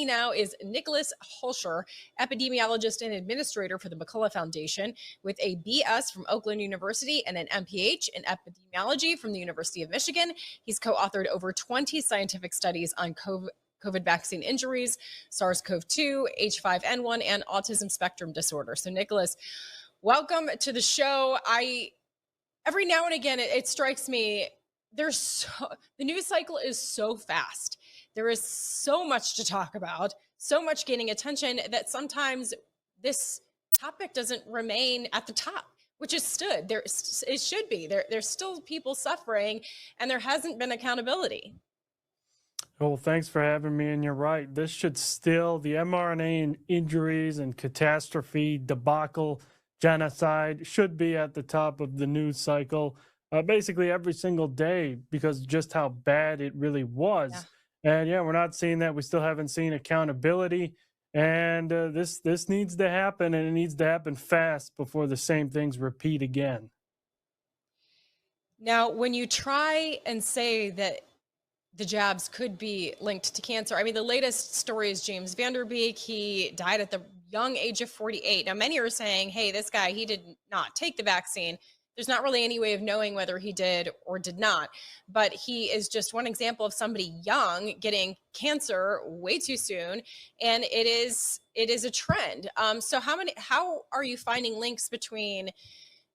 Now is Nicholas Hulscher, epidemiologist and administrator for the McCullough Foundation, with a BS from Oakland University and an MPH in epidemiology from the University of Michigan. He's co-authored over 20 scientific studies on COVID vaccine injuries, SARS-CoV-2, H5N1, and autism spectrum disorder. So, Nicholas, welcome to the show. Every now and again, it strikes me the news cycle is so fast. There is so much to talk about, so much gaining attention that sometimes this topic doesn't remain at the top, which is stood. It should be. There's still people suffering, and there hasn't been accountability. Well, thanks for having me. And you're right. This should still, the mRNA injuries and catastrophe, debacle, genocide should be at the top of the news cycle basically every single day because just how bad it really was. Yeah. And yeah, we're not seeing that. We still haven't seen accountability. And this needs to happen, and it needs to happen fast before the same things repeat again. Now, when you try and say that the jabs could be linked to cancer, I mean, the latest story is James Vanderbeek. He died at the young age of 48. Now, many are saying, hey, this guy, he did not take the vaccine. There's not really any way of knowing whether he did or did not, but he is just one example of somebody young getting cancer way too soon, and it is a trend. So how are you finding links between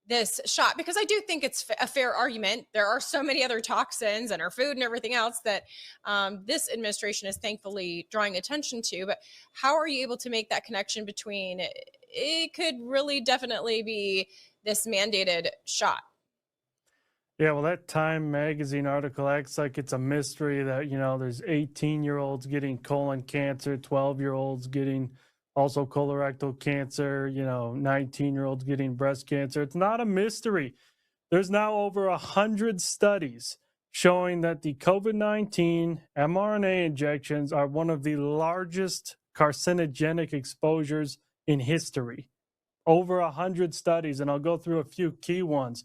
this shot? Because I do think it's a fair argument. There are so many other toxins in our food and everything else that this administration is thankfully drawing attention to. But how are you able to make that connection between it could really definitely be this mandated shot? Yeah, well, that Time magazine article acts like it's a mystery that, there's 18-year-olds getting colon cancer, 12-year-olds getting also colorectal cancer, 19-year-olds getting breast cancer. It's not a mystery. There's now over 100 studies showing that the COVID-19 mRNA injections are one of the largest carcinogenic exposures in history. Over 100 studies, and I'll go through a few key ones.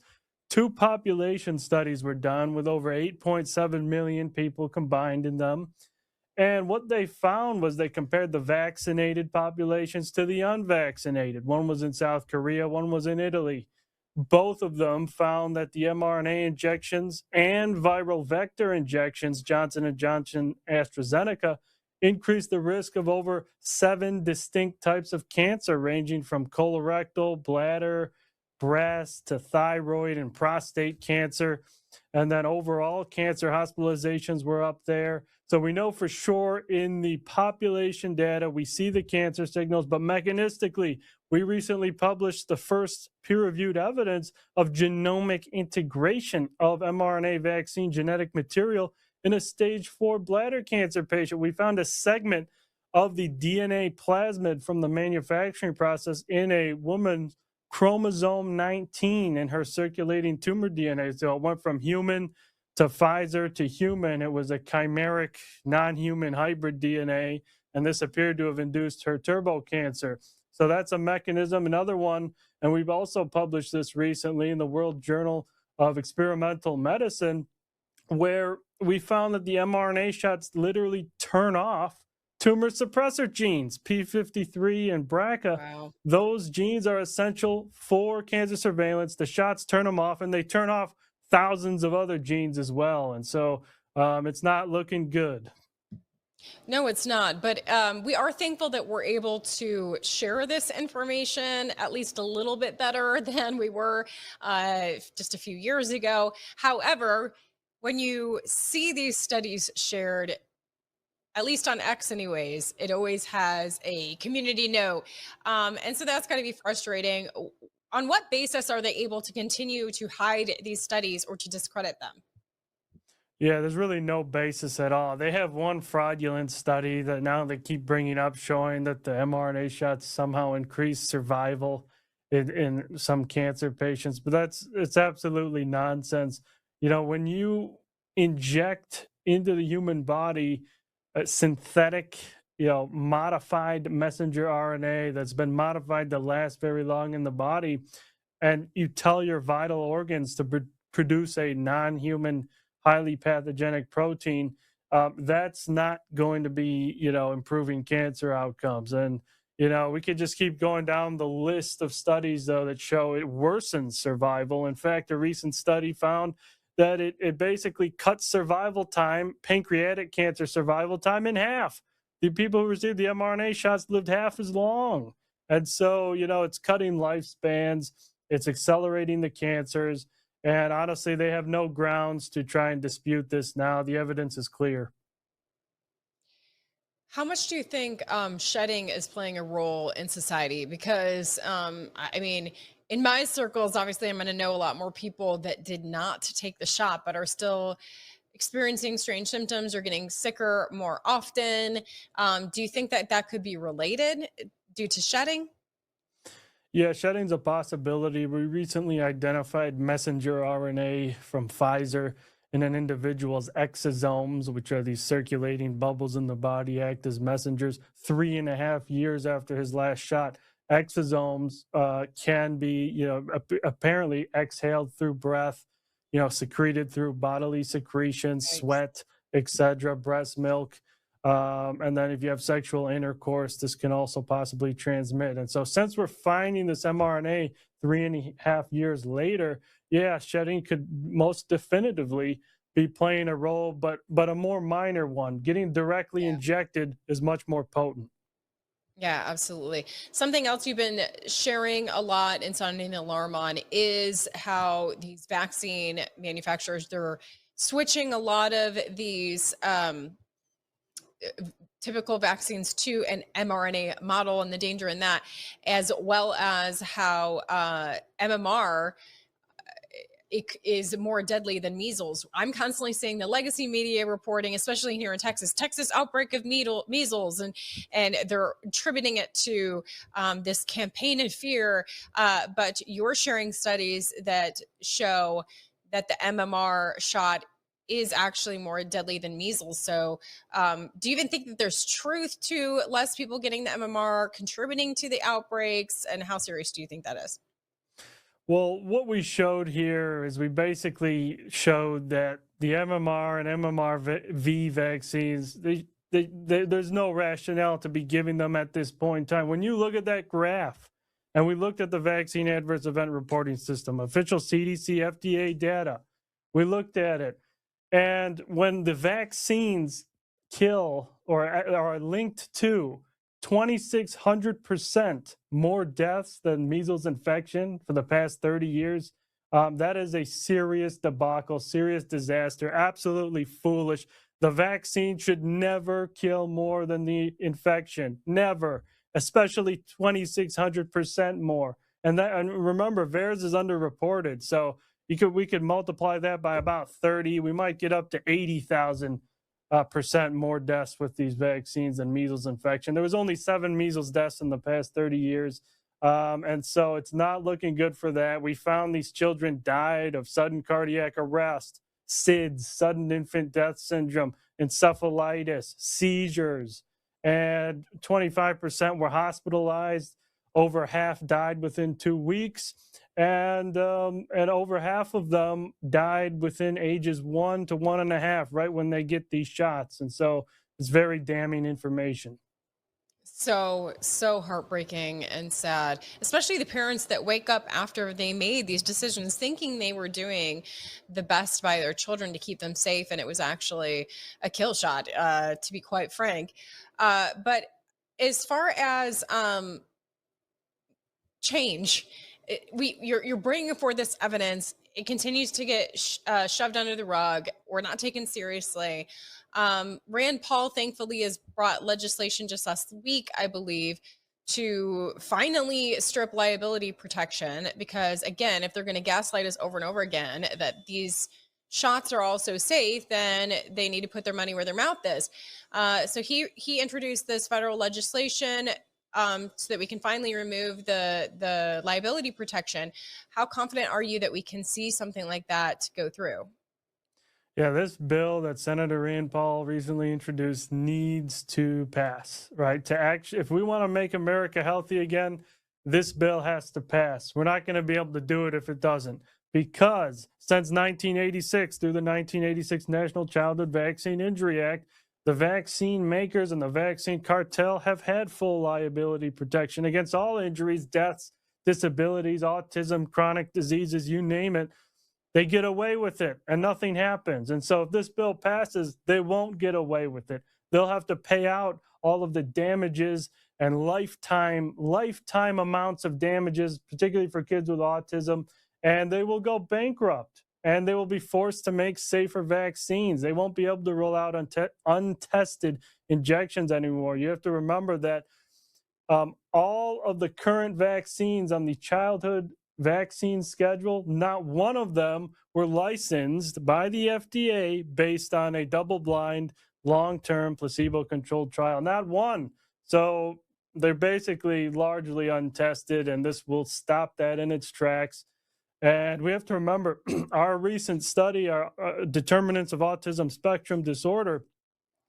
2 population studies were done with over 8.7 million people combined in them. And what they found was they compared the vaccinated populations to the unvaccinated. One was in South Korea, one was in Italy. Both of them found that the mRNA injections and viral vector injections, Johnson & Johnson, AstraZeneca, increased the risk of over 7 distinct types of cancer, ranging from colorectal, bladder, breast to thyroid and prostate cancer. And then overall cancer hospitalizations were up there. So we know for sure in the population data, we see the cancer signals, but mechanistically, we recently published the first peer-reviewed evidence of genomic integration of mRNA vaccine genetic material in a stage 4 bladder cancer patient. We found a segment of the DNA plasmid from the manufacturing process in a woman's chromosome 19 in her circulating tumor DNA. So it went from human to Pfizer to human. It was a chimeric non-human hybrid DNA, and this appeared to have induced her turbo cancer. So that's a mechanism. Another one, and we've also published this recently in the World Journal of Experimental Medicine, where we found that the mRNA shots literally turn off tumor suppressor genes, P53 and BRCA. Wow. Those genes are essential for cancer surveillance. The shots turn them off, and they turn off thousands of other genes as well. And so it's not looking good. No, it's not. But we are thankful that we're able to share this information at least a little bit better than we were just a few years ago. However, when you see these studies shared, at least on X anyways, it always has a community note. And so that's got to be frustrating. On what basis are they able to continue to hide these studies or to discredit them? Yeah, there's really no basis at all. They have one fraudulent study that now they keep bringing up showing that the mRNA shots somehow increase survival in some cancer patients, but it's absolutely nonsense. When you inject into the human body a synthetic, modified messenger RNA that's been modified to last very long in the body, and you tell your vital organs to produce a non-human highly pathogenic protein, that's not going to be, improving cancer outcomes. And, we could just keep going down the list of studies, though, that show it worsens survival. In fact, a recent study found that it basically cuts survival time, pancreatic cancer survival time, in half. The people who received the mRNA shots lived half as long. And so, it's cutting lifespans, it's accelerating the cancers. And honestly, they have no grounds to try and dispute this now. The evidence is clear. How much do you think shedding is playing a role in society? Because, I mean, in my circles, obviously, I'm going to know a lot more people that did not take the shot, but are still experiencing strange symptoms or getting sicker more often. Do you think that that could be related due to shedding? Yeah, shedding's a possibility. We recently identified messenger RNA from Pfizer in an individual's exosomes, which are these circulating bubbles in the body, act as messengers 3.5 years after his last shot. Exosomes can be, apparently exhaled through breath, secreted through bodily secretions, Right. sweat, etc., breast milk. And then if you have sexual intercourse, this can also possibly transmit. And so since we're finding this mRNA 3.5 years later, yeah, shedding could most definitively be playing a role, but a more minor one. Getting directly Yeah. injected is much more potent. Yeah, absolutely. Something else you've been sharing a lot and sounding the alarm on is how these vaccine manufacturers, they're switching a lot of these typical vaccines to an mRNA model and the danger in that, as well as how MMR is more deadly than measles. I'm constantly seeing the legacy media reporting, especially here in Texas outbreak of measles, and they're attributing it to this campaign of fear. But you're sharing studies that show that the MMR shot is actually more deadly than measles. So, do you even think that there's truth to less people getting the MMR contributing to the outbreaks? And how serious do you think that is? Well, what we showed here is we basically showed that the MMR and MMRV vaccines, there's no rationale to be giving them at this point in time. When you look at that graph, and we looked at the vaccine adverse event reporting system, official CDC, FDA data, we looked at it. And when the vaccines kill or are linked to 2,600% more deaths than measles infection for the past 30 years. That is a serious debacle, serious disaster, absolutely foolish. The vaccine should never kill more than the infection, never, especially 2,600% more. And remember, VAERS is underreported. So we could multiply that by about 30. We might get up to 80,000 percent more deaths with these vaccines than measles infection. There was only 7 measles deaths in the past 30 years. And so it's not looking good for that. We found these children died of sudden cardiac arrest, SIDS, sudden infant death syndrome, encephalitis, seizures, and 25% were hospitalized. Over half died within 2 weeks, and over half of them died within ages 1 to 1.5, right when they get these shots. And so it's very damning information. So heartbreaking and sad, especially the parents that wake up after they made these decisions thinking they were doing the best by their children to keep them safe, and it was actually a kill shot, to be quite frank. But as far as change, you're bringing forward this evidence. It continues to get shoved under the rug. We're not taken seriously. Rand Paul thankfully has brought legislation just last week, I believe, to finally strip liability protection, because again, if they're going to gaslight us over and over again that these shots are also safe, then they need to put their money where their mouth is. So he introduced this federal legislation, so that we can finally remove the liability protection. How confident are you that we can see something like that go through? Yeah, this bill that Senator Rand Paul recently introduced needs to pass, right? To actually, if we want to make America healthy again, this bill has to pass. We're not going to be able to do it if it doesn't, because since 1986, through the 1986 National Childhood Vaccine Injury Act, the vaccine makers and the vaccine cartel have had full liability protection against all injuries, deaths, disabilities, autism, chronic diseases, you name it. They get away with it and nothing happens. And so if this bill passes, they won't get away with it. They'll have to pay out all of the damages and lifetime amounts of damages, particularly for kids with autism, and they will go bankrupt and they will be forced to make safer vaccines. They won't be able to roll out untested injections anymore. You have to remember that all of the current vaccines on the childhood vaccine schedule, not one of them were licensed by the FDA based on a double-blind, long-term placebo-controlled trial. Not one. So they're basically largely untested, and this will stop that in its tracks. And we have to remember our recent study, our determinants of autism spectrum disorder,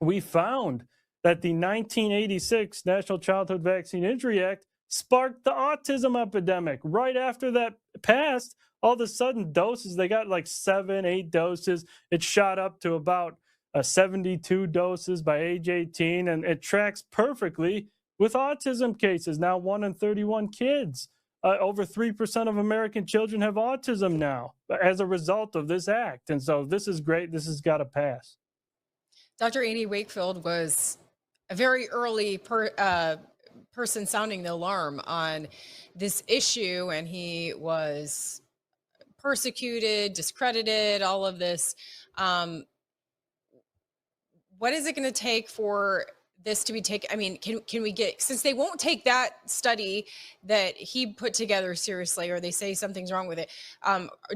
we found that the 1986 National Childhood Vaccine Injury Act sparked the autism epidemic. Right after that passed, all of a sudden doses, they got like 7, 8 doses. It shot up to about 72 doses by age 18, and it tracks perfectly with autism cases. Now 1 in 31 kids. Over 3% of American children have autism now as a result of this act. And so this is great. This has got to pass. Dr. Andy Wakefield was a very early person sounding the alarm on this issue, and he was persecuted, discredited, all of this. What is it going to take for this to be taken? I mean, can we get, since they won't take that study that he put together seriously, or they say something's wrong with it,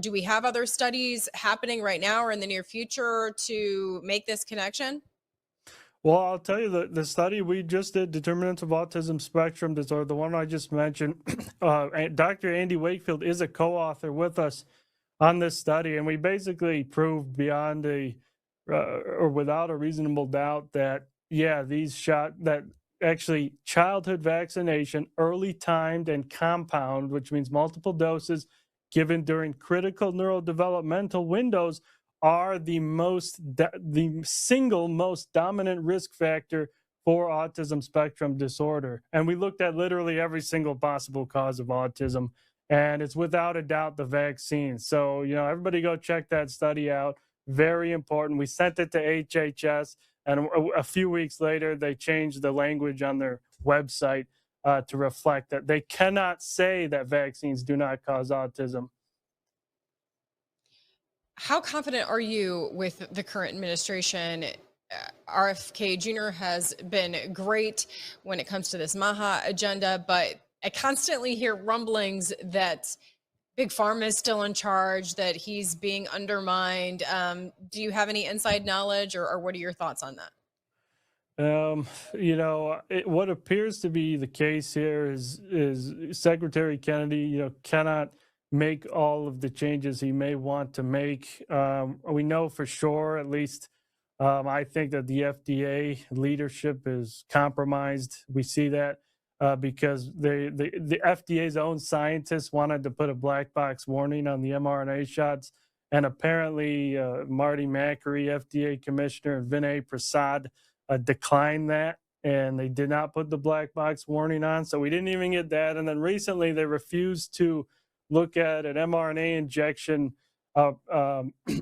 do we have other studies happening right now or in the near future to make this connection? Well, I'll tell you the study we just did, Determinants of Autism Spectrum Disorder, the one I just mentioned, Dr. Andy Wakefield is a co-author with us on this study, and we basically proved beyond or without a reasonable doubt that, yeah, that actually childhood vaccination, early timed and compound, which means multiple doses given during critical neurodevelopmental windows, are the single most dominant risk factor for autism spectrum disorder. And we looked at literally every single possible cause of autism, and it's without a doubt the vaccine. So, everybody go check that study out. Very important. We sent it to HHS, and a few weeks later, they changed the language on their website to reflect that they cannot say that vaccines do not cause autism. How confident are you with the current administration? RFK Jr. has been great when it comes to this MAHA agenda, but I constantly hear rumblings that Big Pharma is still in charge, that he's being undermined. Do you have any inside knowledge, or what are your thoughts on that? What appears to be the case here is Secretary Kennedy, cannot make all of the changes he may want to make. We know for sure, at least, I think that the FDA leadership is compromised. We see that because the FDA's own scientists wanted to put a black box warning on the mRNA shots, and apparently Marty Makary, FDA commissioner, and Vinay Prasad declined that, and they did not put the black box warning on. So we didn't even get that. And then recently they refused to look at an mRNA injection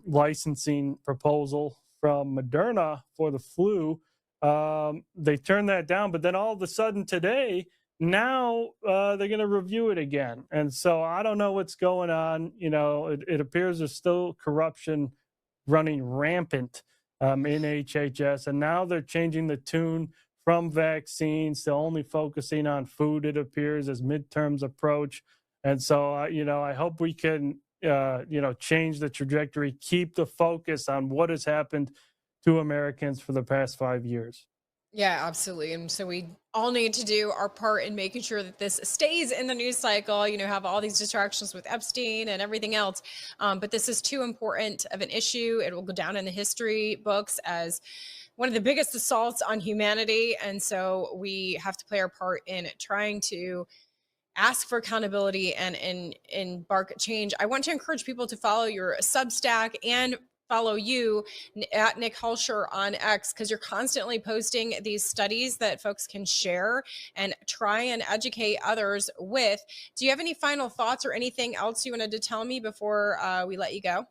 licensing proposal from Moderna for the flu. They turned that down, but then all of a sudden today, now they're going to review it again. And so I don't know what's going on. It appears there's still corruption running rampant in HHS, and now they're changing the tune from vaccines to only focusing on food, it appears, as midterms approach. And so, I hope we can, change the trajectory, keep the focus on what has happened to Americans for the past 5 years. Yeah, absolutely. And so we all need to do our part in making sure that this stays in the news cycle, have all these distractions with Epstein and everything else. But this is too important of an issue. It will go down in the history books as one of the biggest assaults on humanity. And so we have to play our part in trying to ask for accountability and embark change, I want to encourage people to follow your Substack and follow you at Nick Hulscher on X, because you're constantly posting these studies that folks can share and try and educate others with. Do you have any final thoughts or anything else you wanted to tell me before we let you go?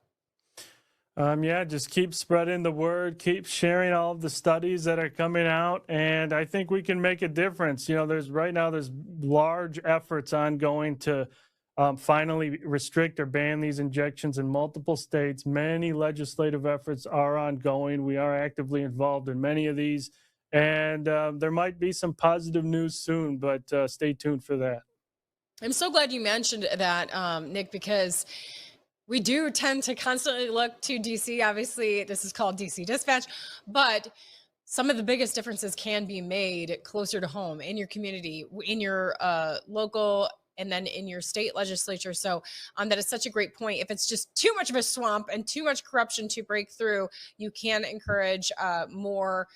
Yeah, just keep spreading the word, keep sharing all of the studies that are coming out, and I think we can make a difference. There's right now there's large efforts ongoing to finally restrict or ban these injections in multiple states. Many legislative efforts are ongoing. We are actively involved in many of these, and there might be some positive news soon, but stay tuned for that. I'm so glad you mentioned that, Nick, because we do tend to constantly look to DC. Obviously, this is called DC Dispatch, but some of the biggest differences can be made closer to home in your community, in your local, and then in your state legislature. So that is such a great point. If it's just too much of a swamp and too much corruption to break through, you can encourage more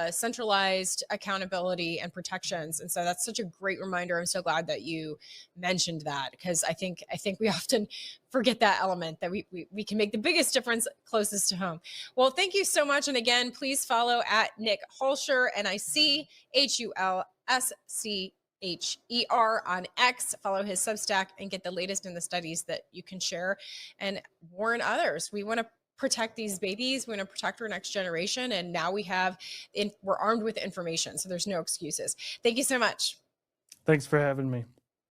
centralized accountability and protections. And so that's such a great reminder. I'm so glad that you mentioned that, because I think we often forget that element, that we can make the biggest difference closest to home. Well, thank you so much. And again, please follow at Nick Hulscher, NICHULSCHER on X. Follow his Substack and get the latest in the studies that you can share and warn others. We want to protect these babies. We want to protect our next generation. And now we're armed with information. So there's no excuses. Thank you so much. Thanks for having me.